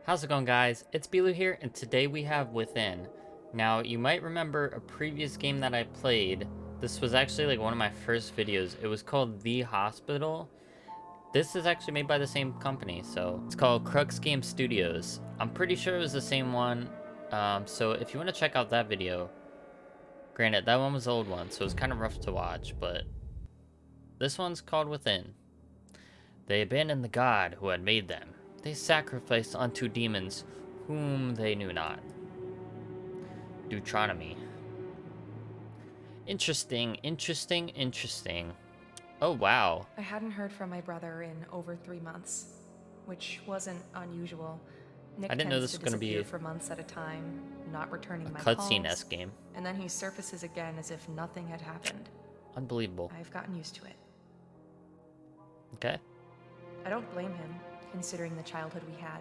How's it going, guys? It's B-Lew here, and today we have Within. Now, you might remember a previous game that I played. This was actually like one of my first videos. It was called The Hospital. This is actually made by the same company, so it's called Crux Game Studios. I'm pretty sure it was the same one. So if you want to check out that video, granted, that one was the old one, so it was kind of rough to watch, but this one's called Within. They abandoned the god who had made them. They sacrificed unto demons whom they knew not. Deuteronomy. Interesting, interesting, interesting. Oh, wow. I hadn't heard from my brother in over 3 months, which wasn't unusual. I Nick didn't know tends this to was going to be disappear for months at a time, not a returning my calls, cutscene-esque game. and then he surfaces again as if nothing had happened. Unbelievable. I've gotten used to it. Okay. I don't blame him, considering the childhood we had.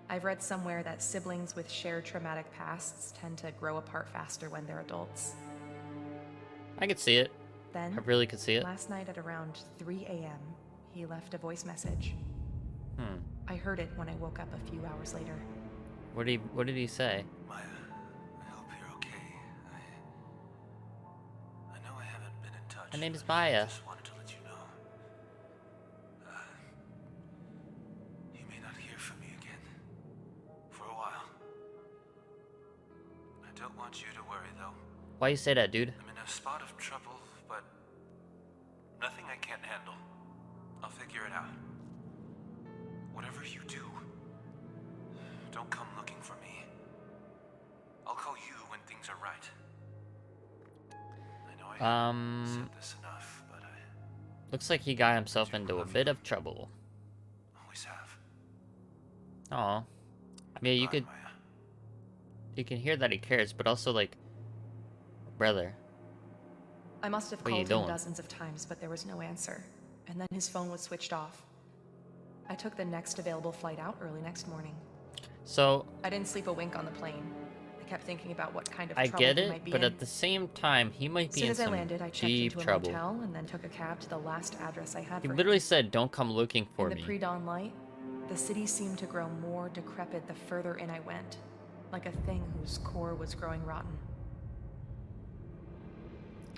I've read somewhere that siblings with shared traumatic pasts tend to grow apart faster when they're adults. I could see it. I Then, really could see it. last night at around 3 a.m., he left a voice message. Hmm. I heard it when I woke up a few hours later. What did he say? Maya, I hope you're okay. I know I haven't been in touch. My name is but I Maya. just wanted to let you know. You may not hear from me again. For a while. I don't want you to worry, though. Why you say that, dude? I'm in a spot of trouble, but nothing I can't handle. I'll figure it out. Whatever you do, don't come looking for me. I'll call you when things are right. I know I haven't said this enough, but I Looks like he got himself into a bit of trouble. always have. Aw. I mean, you Goodbye, could, Maya. you can hear that he cares, but also like, brother, I must have What are you called him doing? dozens of times, but there was no answer. And then his phone was switched off. I took the next available flight out early next morning. so I didn't sleep a wink on the plane. I kept thinking about what kind of I trouble get he it, might be but in. at the same time, he might As be soon in as I some landed, I checked deep into a trouble. motel and then took a cab to the last address I had He for literally him. said, "Don't come looking for In the me." pre-dawn light, the city seemed to grow more decrepit the further in I went, like a thing whose core was growing rotten.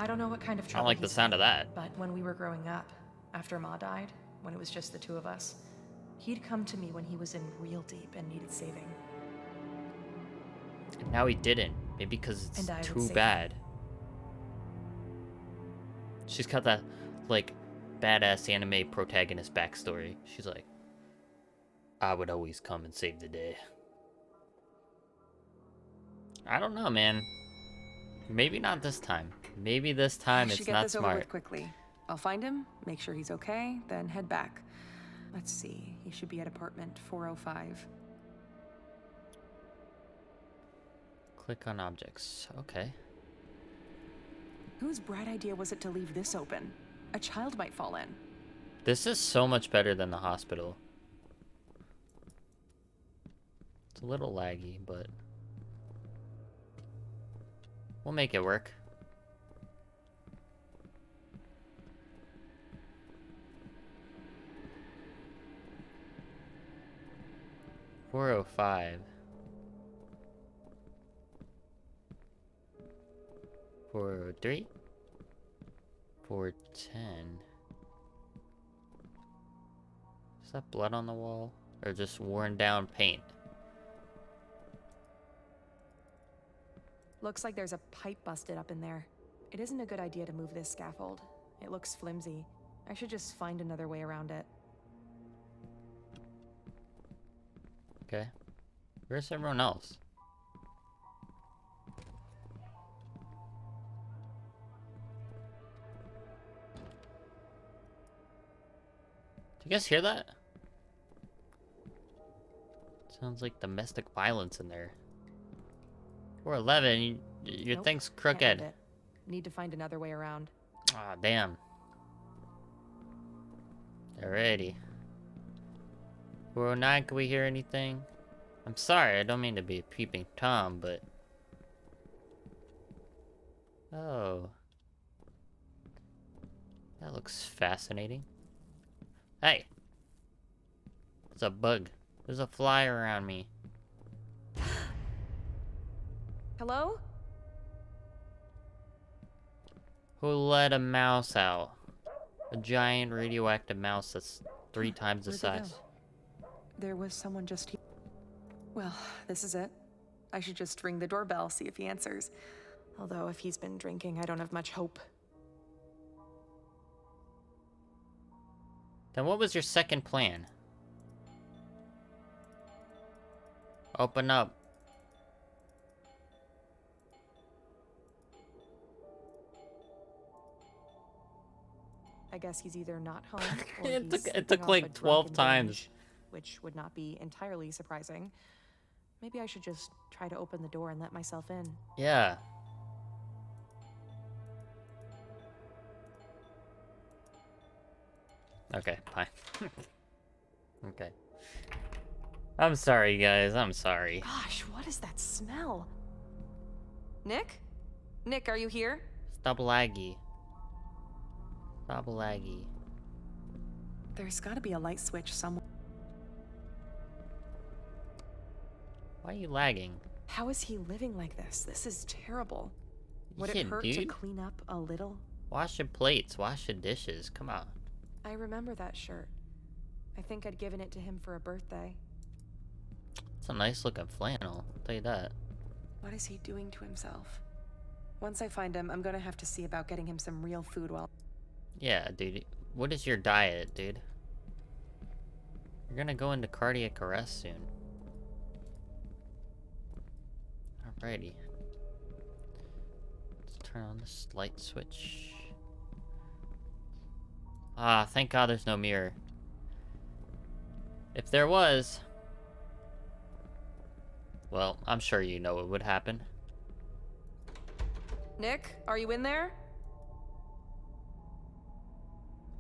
I don't know what kind of I don't trouble like the he's sound of in, that. but when we were growing up, after Ma died, when it was just the two of us, he'd come to me when he was in real deep and needed saving. And now he didn't. Maybe because it's And I would too save him. bad. She's got that, like, badass anime protagonist backstory. She's like, I would always come and save the day. I don't know, man. Maybe not this time. Maybe this time I it's should get not this over smart. with quickly. I'll find him, make sure he's okay, then head back. Let's see, he should be at apartment 405. Click on objects. Okay. Whose bright idea was it to leave this open? A child might fall in. This is so much better than the hospital. It's a little laggy, but we'll make it work. $405. 403. 410. Is that blood on the wall? Or just worn down paint? Looks like there's a pipe busted up in there. It isn't a good idea to move this scaffold. It looks flimsy. I should just find another way around it. Okay. Where's everyone else? Do you guys hear that? Sounds like domestic violence in there. 411, your Nope, thing's can't crooked. move it. Need to find another way around. Ah, damn. Alrighty. 409, can we hear anything? I'm sorry, I don't mean to be a peeping Tom, but... Oh. That looks fascinating. Hey! It's a bug. There's a fly around me. Hello? Who let a mouse out? A giant radioactive mouse that's 3 times the Where'd they go? size. There was someone just here. Well, this is it. I should just ring the doorbell, see if he answers. Although, if he's been drinking, I don't have much hope. Then what was your second plan? Open up. I guess he's either not home or It he's took sleeping off like a 12 drunken times. binge, which would not be entirely surprising. Maybe I should just try to open the door and let myself in. Yeah. Okay, fine. Okay. I'm sorry, guys. I'm sorry. Gosh, what is that smell? Nick? Nick, are you here? Stop laggy. Stop laggy. There's gotta be a light switch somewhere. Why are you lagging? How is he living like this? This is terrible. Would it Yeah, hurt to dude. clean up a little? Wash your plates. Wash your dishes. Come on. I remember that shirt. I think I'd given it to him for a birthday. It's a nice looking flannel. I'll tell you that. What is he doing to himself? Once I find him, I'm gonna have to see about getting him some real food while... Yeah, dude. What is your diet, dude? You're gonna go into cardiac arrest soon. Alrighty. Let's turn on this light switch. Ah, thank God there's no mirror. If there was... well, I'm sure you know what would happen. Nick, are you in there?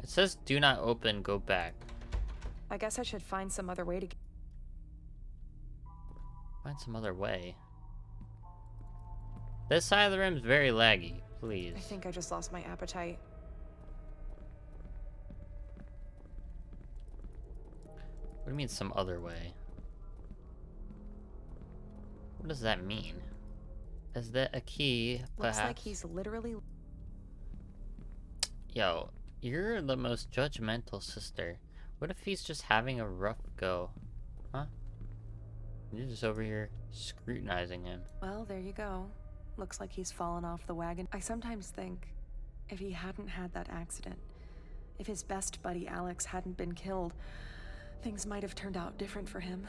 It says do not open, go back. I guess I should find some other way to get... Find some other way. This side of the room is very laggy, please. I think I just lost my appetite. What do you mean some other way? What does that mean? Is that a key, perhaps? Looks like he's literally... Yo, you're the most judgmental sister. What if he's just having a rough go? Huh? You're just over here scrutinizing him. Well, there you go. Looks like he's fallen off the wagon. I sometimes think, if he hadn't had that accident, if his best buddy Alex hadn't been killed, things might have turned out different for him.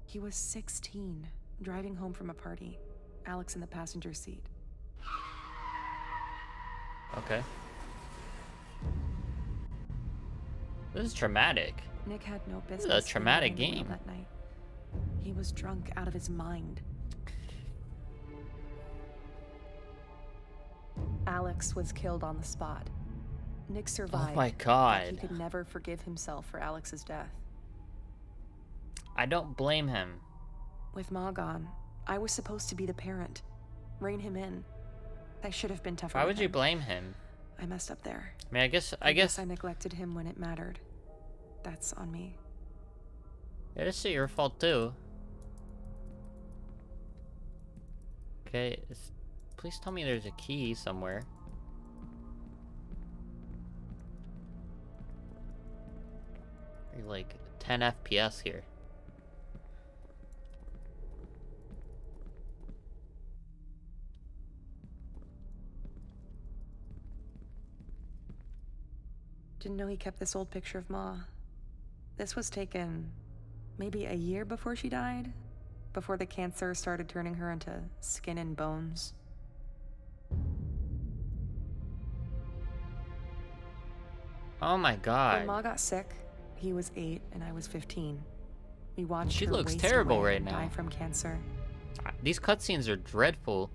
He was 16, driving home from a party. Alex in the passenger seat. Okay. This is traumatic. Nick had no This business. is a traumatic being on the wheel game. that night. He was drunk out of his mind. Alex was killed on the spot. Nick survived. Oh my but God. he could never forgive himself for Alex's death. I don't blame him. With Ma gone, I was supposed to be the parent. Rein him in. I should have been tougher Why with would you him. blame him? I messed up there. I mean, I guess I neglected him when it mattered. That's on me. it's your fault too. Okay, please tell me there's a key somewhere. You're like 10 FPS here. Didn't know he kept this old picture of Ma. This was taken maybe a year before she died, before the cancer started turning her into skin and bones. Oh my When God. Ma got sick, he was 8 and I was 15. We watched She her looks waste terrible away right and now. die from cancer. These cutscenes are dreadful.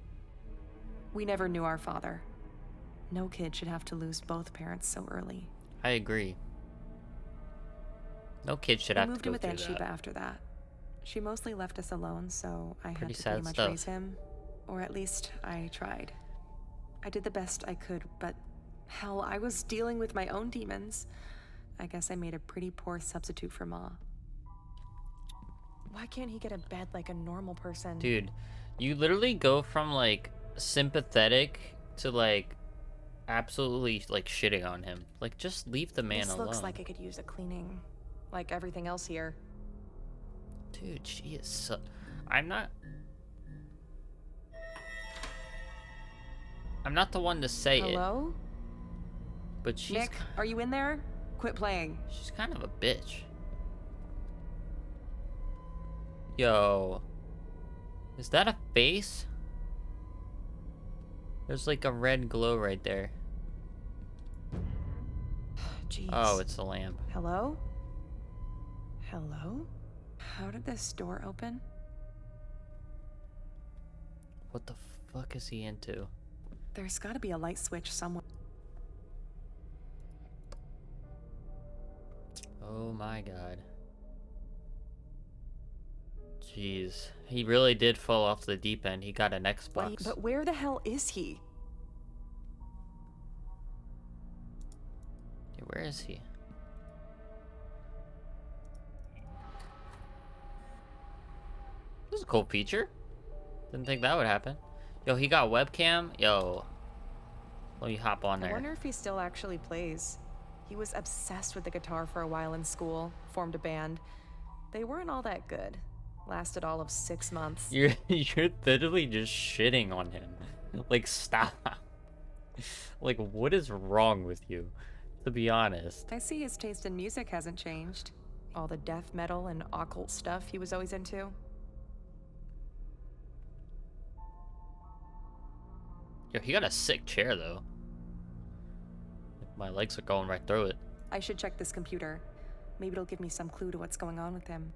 We never knew our father. No kid should have to lose both parents so early. I agree. No kid should We have to moved in go with through Aunt Sheba that. after that. She mostly left us alone, so I Pretty had to sad pretty much stuff. raise him. Or at least I tried. I did the best I could, but hell, I was dealing with my own demons. I guess I made a pretty poor substitute for Ma. Why can't he get a bed like a normal person? Dude, you literally go from like sympathetic to like absolutely like shitting on him. Like, just leave the man This alone. looks like it could use a cleaning, like everything else here. Dude, she is so... I'm not the one to say it, Hello? but she's Nick, are you in there? Quit playing. she's kind of a bitch. Yo. Is that a face? There's like a red glow right there. Jeez. Oh, it's a lamp. Hello? Hello? How did this door open? What the fuck is he into? There's gotta be a light switch somewhere. Oh my god. Jeez. He really did fall off the deep end. He got an Xbox. But where the hell is he? Yeah, where is he? This is a cool feature. Didn't think that would happen. Yo, he got webcam. Yo. Let me hop on I there. wonder if he still actually plays. He was obsessed with the guitar for a while in school, formed a band. They weren't all that good. Lasted all of 6 months. You're literally just shitting on him. Like, stop. Like, what is wrong with you? To be honest. I see his taste in music hasn't changed. All the death metal and occult stuff he was always into. Yo, he got a sick chair though. My legs are going right through it. I should check this computer. Maybe it'll give me some clue to what's going on with him.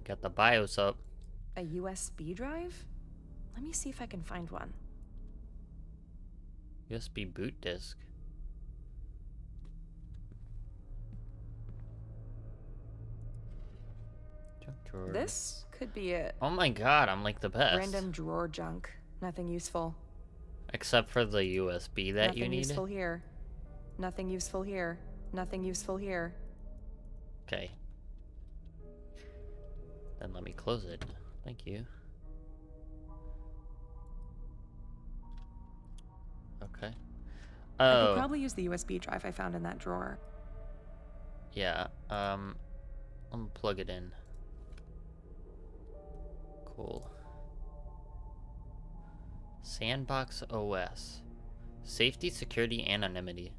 Got the BIOS up. A USB drive? Let me see if I can find one. USB boot disk. Junk drawer. This could be it. Oh my god, I'm like the best. Random drawer junk. Nothing useful. Except for the USB that Nothing you need. useful here. Nothing useful here. Nothing useful here. Okay. Then let me close it. Thank you. Okay. I Oh. could probably use the USB drive I found in that drawer. Yeah. I'm gonna plug it in. Cool. Sandbox OS. Safety, security, anonymity.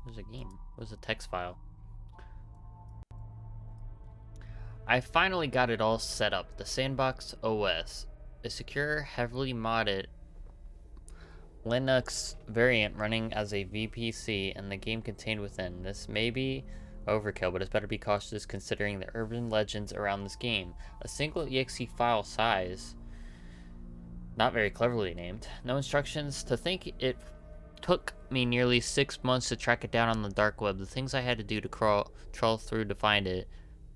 There's a game. There's a text file. I finally got it all set up. The Sandbox OS. A secure, heavily modded Linux variant running as a VPC and the game contained within. This may be overkill, but it's better be cautious considering the urban legends around this game. A single exe file size, not very cleverly named. No instructions. To think it took me nearly 6 months to track it down on the dark web. The things I had to do to trawl through to find it.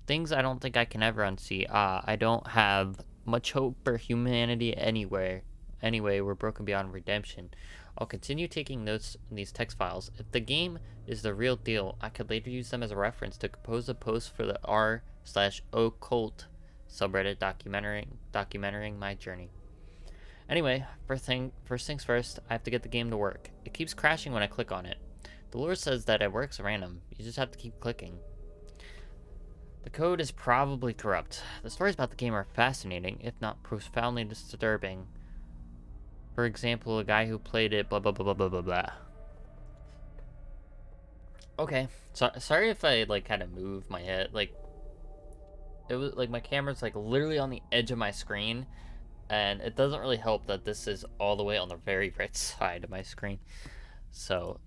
Things I don't think I can ever unsee. I don't have much hope for humanity anywhere. Anyway, we're broken beyond redemption. I'll continue taking notes in these text files. If the game is the real deal, I could later use them as a reference to compose a post for the r/occult subreddit documenting my journey. Anyway, first things first, I have to get the game to work. It keeps crashing when I click on it. The lure says that it works random. You just have to keep clicking. The code is probably corrupt. The stories about the game are fascinating, if not profoundly disturbing. For example, a guy who played it, blah blah blah blah blah blah blah. Okay, so sorry if I like kind of move my head. Like, it was like my camera's like literally on the edge of my screen, and it doesn't really help that this is all the way on the very right side of my screen. So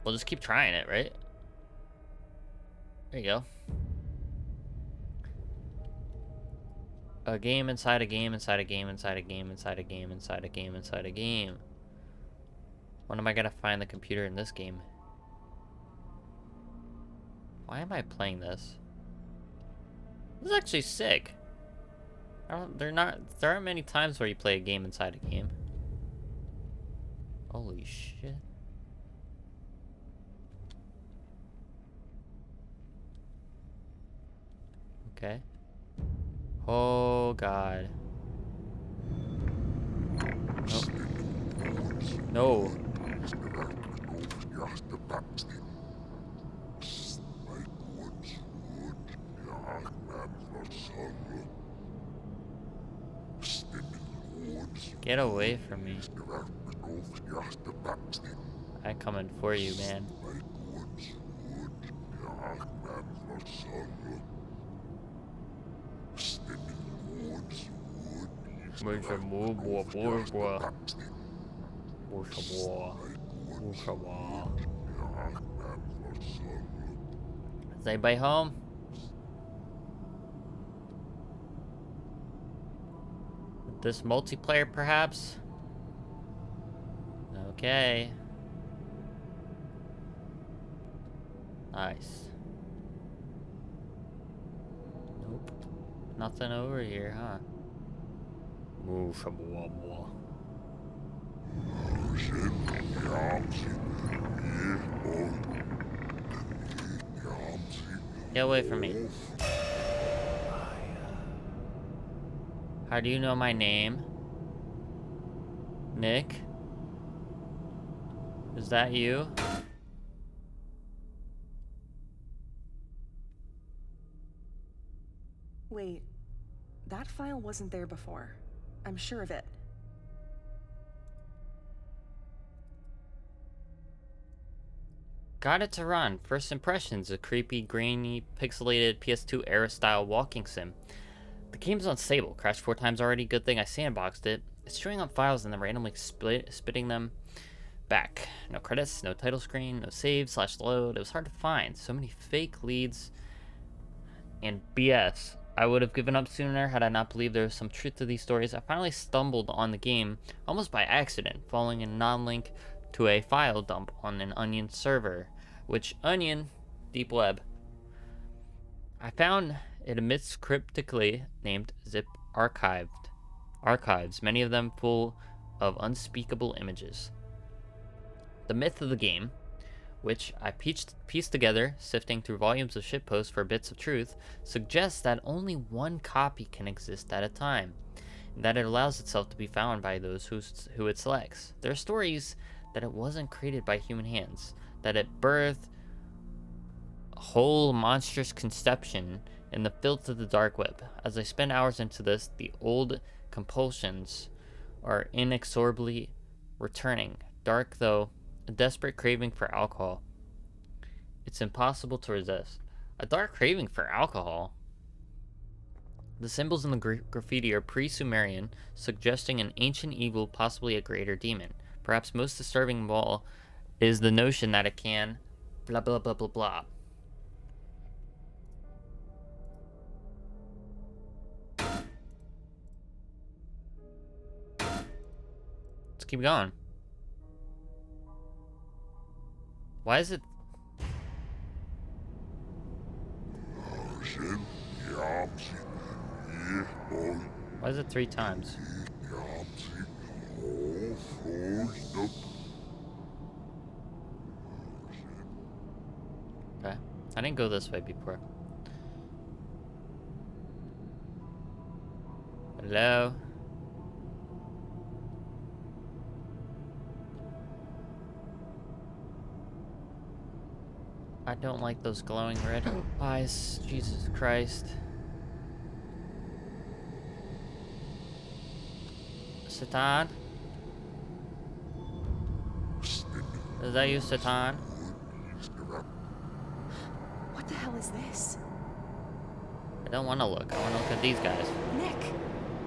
we'll just keep trying it, right? There you go. A game inside a game inside a game inside a game inside a game inside a game inside a game. When am I gonna find the computer in this game? Why am I playing this? This is actually sick. There aren't many times where you play a game inside a game. Holy shit. Okay. Oh god. No. No. Get away from me. I'm coming for you, man. Is anybody home? This multiplayer, perhaps? Okay. Nice. Nope. Nothing over here, huh? Get away from me. How do you know my name? Nick? Is that you? Wait, that file wasn't there before. I'm sure of it. Got it to run. First impressions, a creepy, grainy, pixelated PS2 era style walking sim. The game's unstable. Crashed 4 times already. Good thing I sandboxed it. It's chewing up files and then randomly spitting them back. No credits, no title screen, no save / load. It was hard to find. So many fake leads and BS. I would have given up sooner had I not believed there was some truth to these stories. I finally stumbled on the game almost by accident, following a non-link to a file dump on an Onion server, which Onion, deep web. I found it amidst cryptically named zip archives, many of them full of unspeakable images. The myth of the game, which I pieced together, sifting through volumes of shitposts for bits of truth, suggests that only one copy can exist at a time, and that it allows itself to be found by those who it selects. There are stories that it wasn't created by human hands, that it birthed a whole monstrous conception in the filth of the dark web. As I spend hours into this, the old compulsions are inexorably returning. Dark though, a desperate craving for alcohol. It's impossible to resist. A dark craving for alcohol? The symbols in the graffiti are pre-Sumerian, suggesting an ancient evil, possibly a greater demon. Perhaps most disturbing of all is the notion that it can blah blah blah blah blah. Let's keep going. Why is it? Why is it 3 times? Okay. I didn't go this way before. Hello? I don't like those glowing red eyes. Jesus Christ. Satan? Is that you, Satan? What the hell is this? I don't want to look. I want to look at these guys. Nick!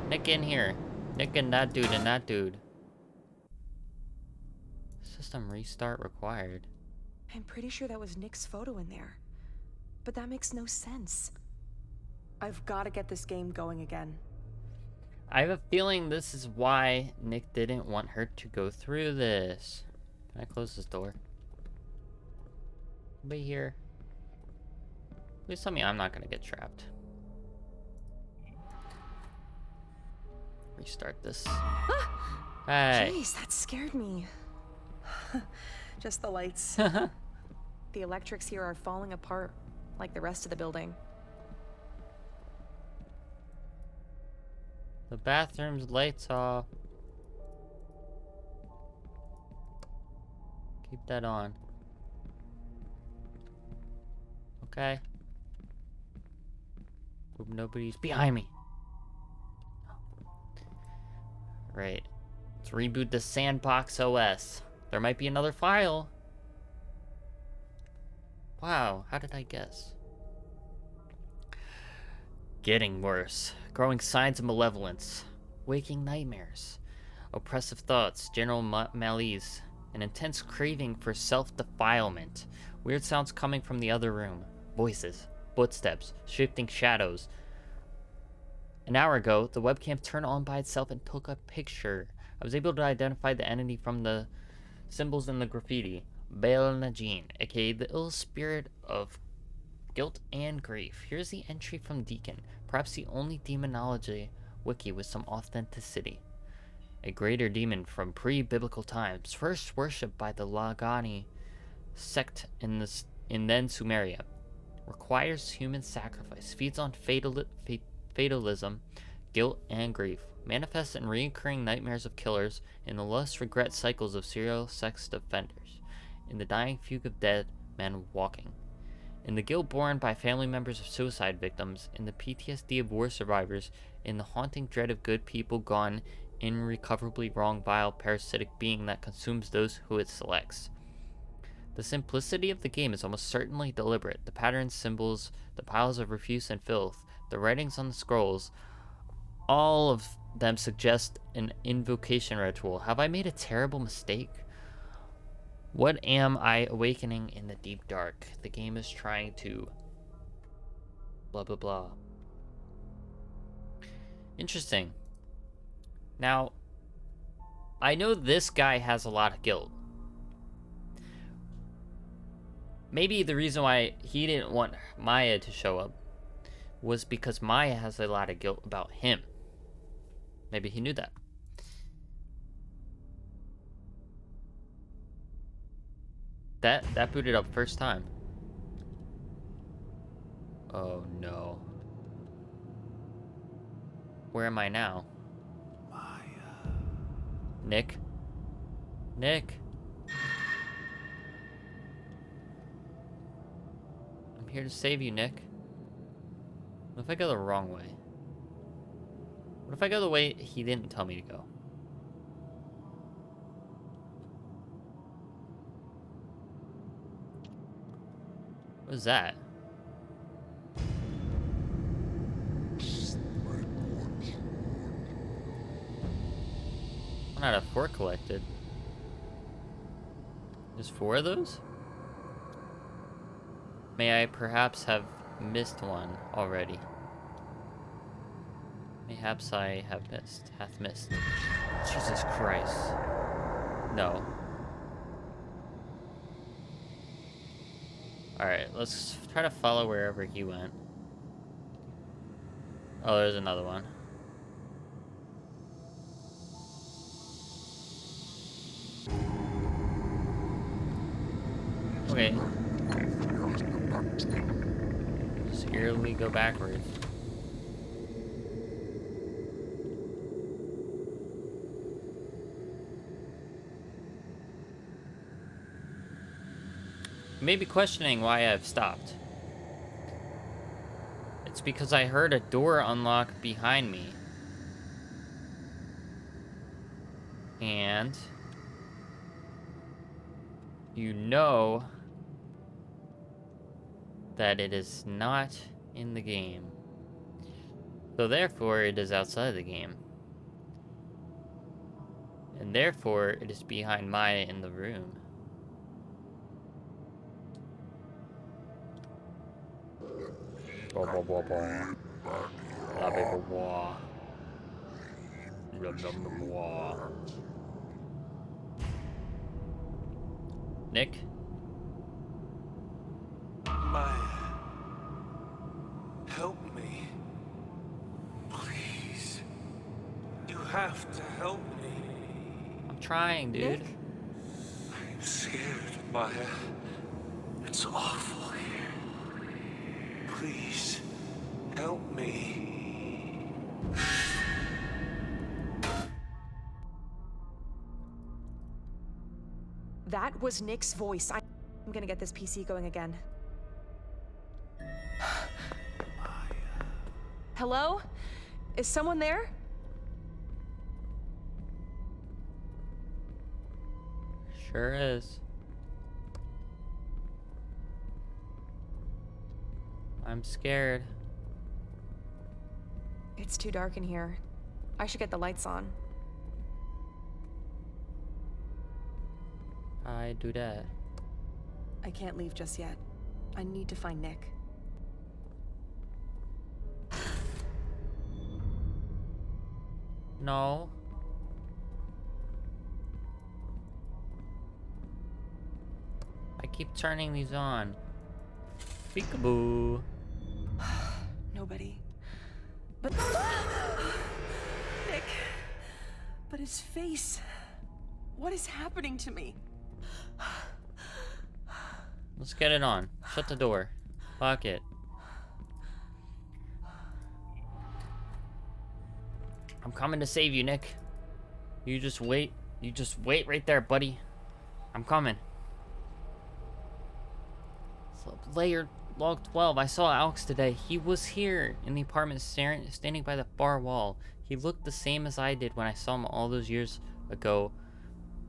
Nick in here. Nick and that dude and that dude. System restart required. I'm pretty sure that was Nick's photo in there. But that makes no sense. I've got to get this game going again. I have a feeling this is why Nick didn't want her to go through this. Can I close this door? Anybody here? Please tell me I'm not gonna get trapped. Restart this. Hey. Jeez, that scared me. Just the lights. The electrics here are falling apart, like the rest of the building. The bathroom's lights off. Keep that on. Okay. Hope nobody's behind me. Right. Let's reboot the Sandbox OS. There might be another file. Wow, how did I guess? Getting worse. Growing signs of malevolence. Waking nightmares. Oppressive thoughts. General malaise. An intense craving for self-defilement. Weird sounds coming from the other room. Voices. Footsteps. Shifting shadows. An hour ago, the webcam turned on by itself and took a picture. I was able to identify the entity from the symbols in the graffiti. Bel Najin, aka the ill spirit of guilt and grief. Here's the entry from Deacon, perhaps the only demonology wiki with some authenticity. A greater demon from pre-biblical times, first worshipped by the Lagani sect in then Sumeria. Requires human sacrifice, feeds on fatalism, guilt, and grief. Manifests in recurring nightmares of killers, in the lust regret cycles of serial sex offenders, in the dying fugue of dead men walking, in the guilt borne by family members of suicide victims, in the PTSD of war survivors, in the haunting dread of good people gone irrecoverably wrong, vile, parasitic being that consumes those who it selects. The simplicity of the game is almost certainly deliberate. The patterns, symbols, the piles of refuse and filth, the writings on the scrolls, all of them suggest an invocation ritual. Have I made a terrible mistake? What am I awakening in the deep dark? The game is trying to blah blah blah. Interesting. Now, I know this guy has a lot of guilt. Maybe the reason why he didn't want Maya to show up was because Maya has a lot of guilt about him. Maybe he knew that. That booted up first time. Oh no. Where am I now? Maya. Nick? Nick? I'm here to save you, Nick. What if I go the wrong way? What if I go the way he didn't tell me to go? What is that? I'm not a 4 collected. There's 4 of those? May I perhaps have missed one already? Mayhaps I hath missed. Jesus Christ. No. Alright, let's try to follow wherever he went. Oh, there's another one. Okay. So here we go backwards. You may be questioning why I've stopped. It's because I heard a door unlock behind me. And you know that it is not in the game. So therefore, it is outside the game. And therefore, it is behind Maya in the room. Blah, blah, blah, blah. Blah, blah, blah, blah. Blah, blah, blah, blah. Nick? Maya. Help me. Please. You have to help me. I'm trying, dude. Nick? I'm Maya, it's awful here. Please, help me. That was Nick's voice. I'm gonna get this PC going again. Hello? Is someone there? Sure is. I'm scared. It's too dark in here. I should get the lights on. I do that. I can't leave just yet. I need to find Nick. No. I keep turning these on. Peekaboo. Nobody. But Nick. But his face. What is happening to me? Let's get it on. Shut the door. Lock it. I'm coming to save you, Nick. You just wait. You just wait right there, buddy. I'm coming. So, layer log 12. I saw Alex today. He was here in the apartment standing by the far wall. He looked the same as I did when I saw him all those years ago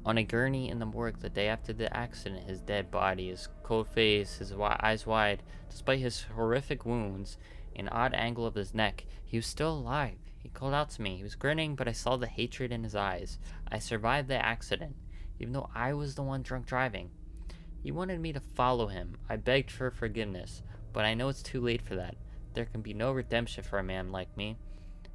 on a gurney in the morgue the day after the accident. His dead body, his cold face, his eyes wide. Despite his horrific wounds, an odd angle of his neck, he was still alive. He called out to me. He was grinning, but I saw the hatred in his eyes. I survived the accident, even though I was the one drunk driving. He wanted me to follow him. I begged for forgiveness, but I know it's too late for that. There can be no redemption for a man like me.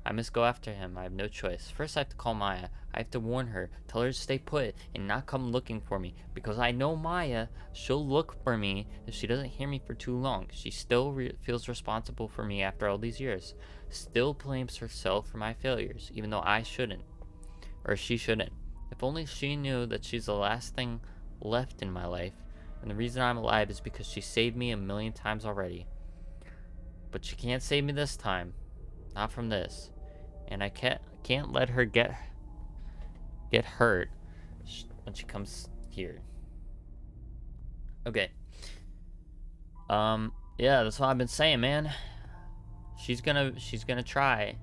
I must go after him. I have no choice. First, I have to call Maya. I have to warn her, tell her to stay put and not come looking for me, because I know Maya. She'll look for me if she doesn't hear me for too long. She still feels responsible for me after all these years. Still blames herself for my failures, even though I shouldn't. Or she shouldn't. If only she knew that she's the last thing left in my life, and the reason I'm alive is because she saved me a million times already. But she can't save me this time. Not from this. And I can't let her get hurt when she comes here. Okay. Yeah, that's what I've been saying, man. She's gonna try,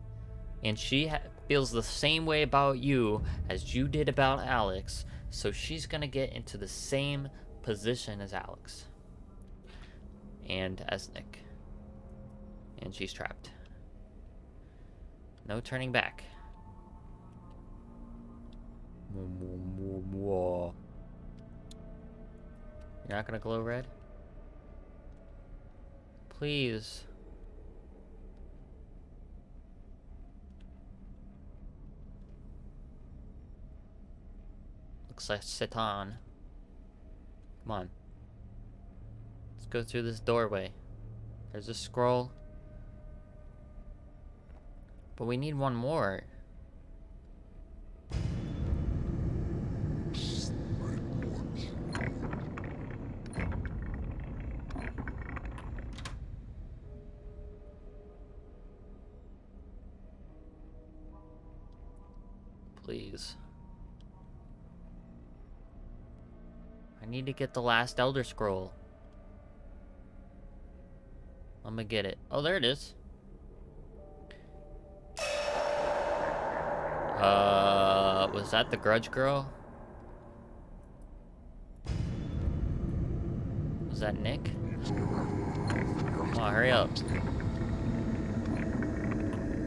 and she feels the same way about you as you did about Alex. So she's gonna get into the same position as Alex and as Nick, and she's trapped. No turning back. You're not gonna glow red? Please. Looks like Satan. Come on. Let's go through this doorway. There's a scroll. But we need one more. Please. I need to get the last Elder Scroll. I'm gonna get it. Oh, there it is. Was that the Grudge Girl? Was that Nick? Come on, hurry up.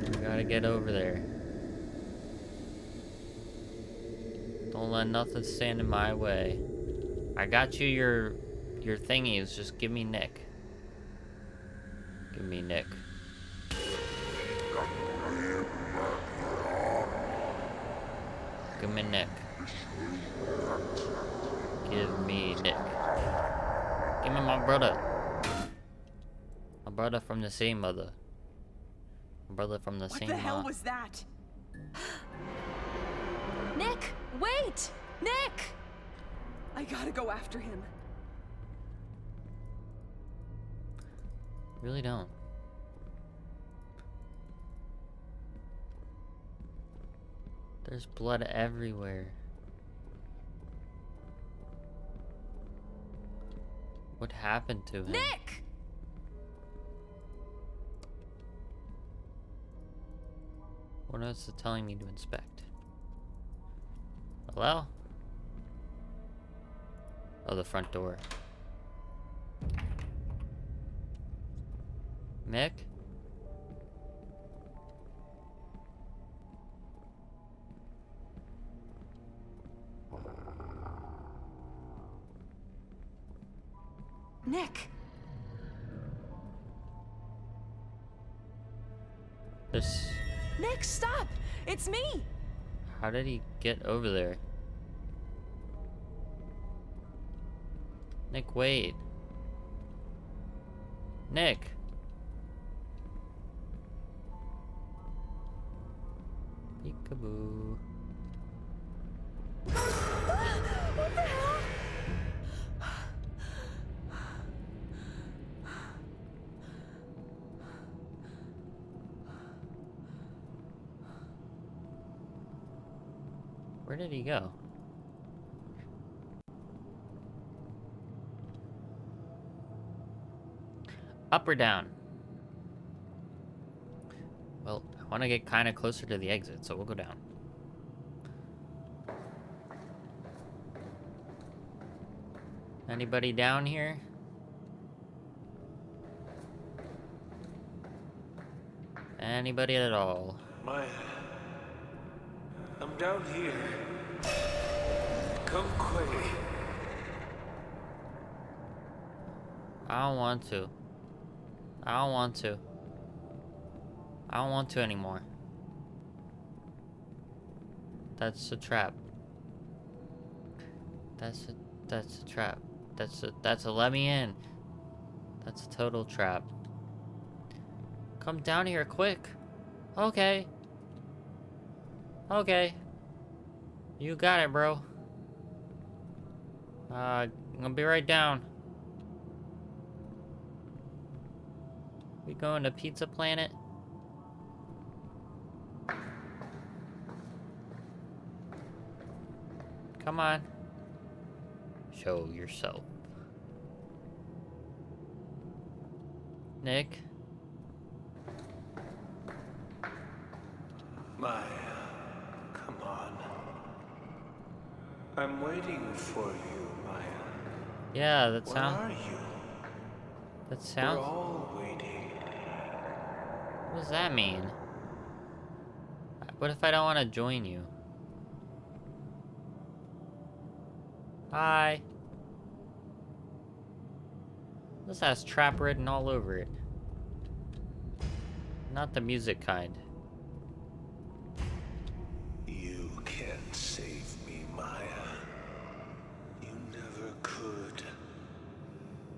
We gotta get over there. Don't let nothing stand in my way. I got you your thingies, just give me Nick. Give me Nick. Give me Nick. Give me Nick. Give me my brother. My brother from the same mother. My brother from the same mom. What the hell was that? Nick, wait! Nick! I gotta go after him. Really don't. There's blood everywhere. What happened to him? Nick! What else is telling me to inspect? Hello? Oh, the front door. Mick? Nick! This. Nick, stop! It's me! How did he get over there? Nick, wait. Nick! Peekaboo. What the hell? Where did he go? Up or down? Well, I want to get kind of closer to the exit, so we'll go down. Anybody down here? Anybody at all? Maya, I'm down here. Come quick. I don't want to. I don't want to. I don't want to anymore. That's a trap. That's a trap. That's a let me in. That's a total trap. Come down here quick. Okay. Okay. You got it, bro. I'm gonna be right down. We going to Pizza Planet? Come on. Show yourself. Nick? Maya, come on. I'm waiting for you, Maya. Yeah, that Where sound. are you? That We're sounds. all waiting. What does that mean? What if I don't want to join you? Hi. This has trap written all over it. Not the music kind. You can't save me, Maya. You never could.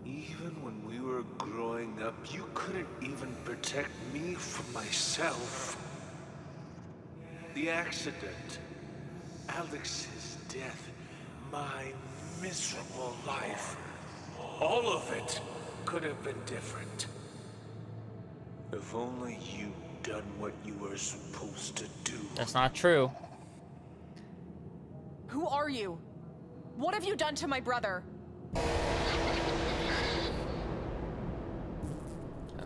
Even when we were growing up, you couldn't even protect me from myself. The accident, Alex's death, my miserable life, all of it could have been different. If only you'd done what you were supposed to do. That's not true. Who are you? What have you done to my brother? Oh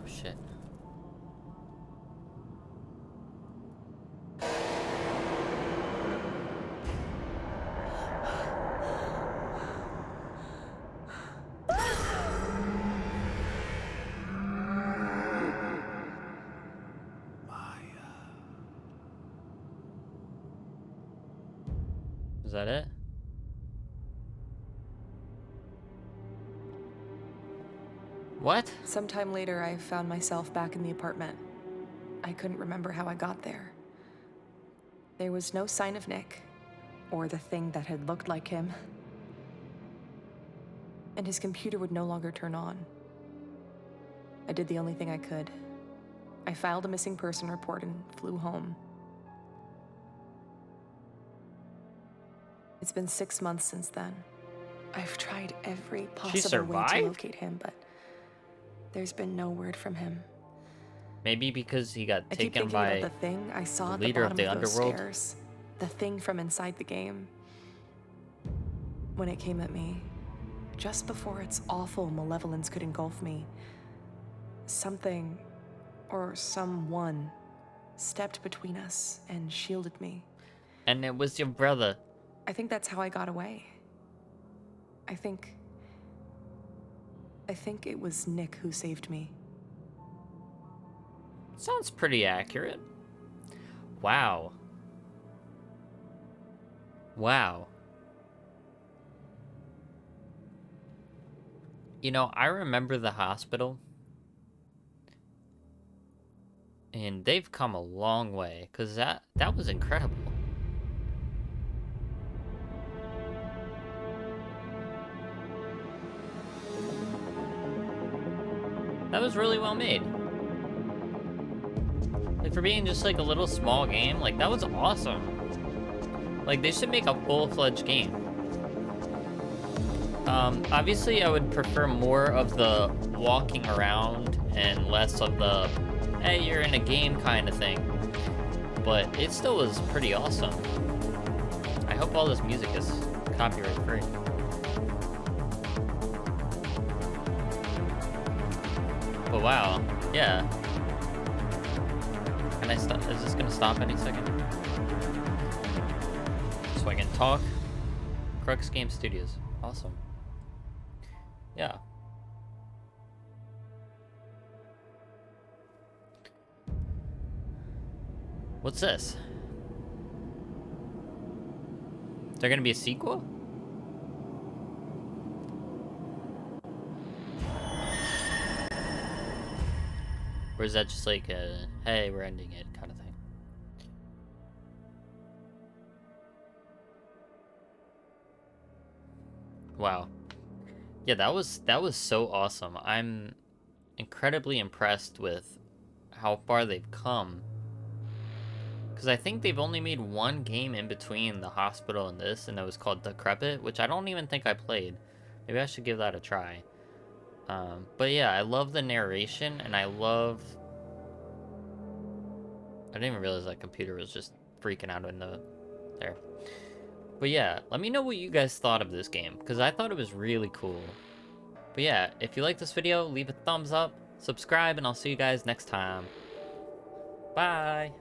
shit. Is that it? What? Sometime later, I found myself back in the apartment. I couldn't remember how I got there. There was no sign of Nick, or the thing that had looked like him. And his computer would no longer turn on. I did the only thing I could. I filed a missing person report and flew home. It's been 6 months since then. I've tried every possible way to survived? locate him, but There's been no word from him. Maybe because he got I keep taken thinking by about the thing I saw at the leader of bottom the of those underworld. stairs. The thing from inside the game. When it came at me, just before its awful malevolence could engulf me, something, or someone, stepped between us and shielded me. And it was your brother. I think that's how I got away. I think it was Nick who saved me. Sounds pretty accurate. Wow. Wow. You know, I remember the hospital. And they've come a long way, because that was incredible. That was really well made. Like, for being just like a little small game, like, that was awesome. Like, they should make a full-fledged game. Obviously, I would prefer more of the walking around and less of the, hey, you're in a game kind of thing. But it still was pretty awesome. I hope all this music is copyright free. But wow, yeah. Can I stop? Is this gonna stop any second? So I can talk. Crux Game Studios. Awesome. Yeah. What's this? Is there gonna be a sequel? Or is that just like a, hey, we're ending it kind of thing? Wow. Yeah, that was so awesome. I'm incredibly impressed with how far they've come. Because I think they've only made one game in between the hospital and this, and it was called Decrypt, which I don't even think I played. Maybe I should give that a try. But yeah, I love the narration, and I didn't even realize that computer was just freaking out in there. But yeah, let me know what you guys thought of this game, because I thought it was really cool. But yeah, if you like this video, leave a thumbs up, subscribe, and I'll see you guys next time. Bye!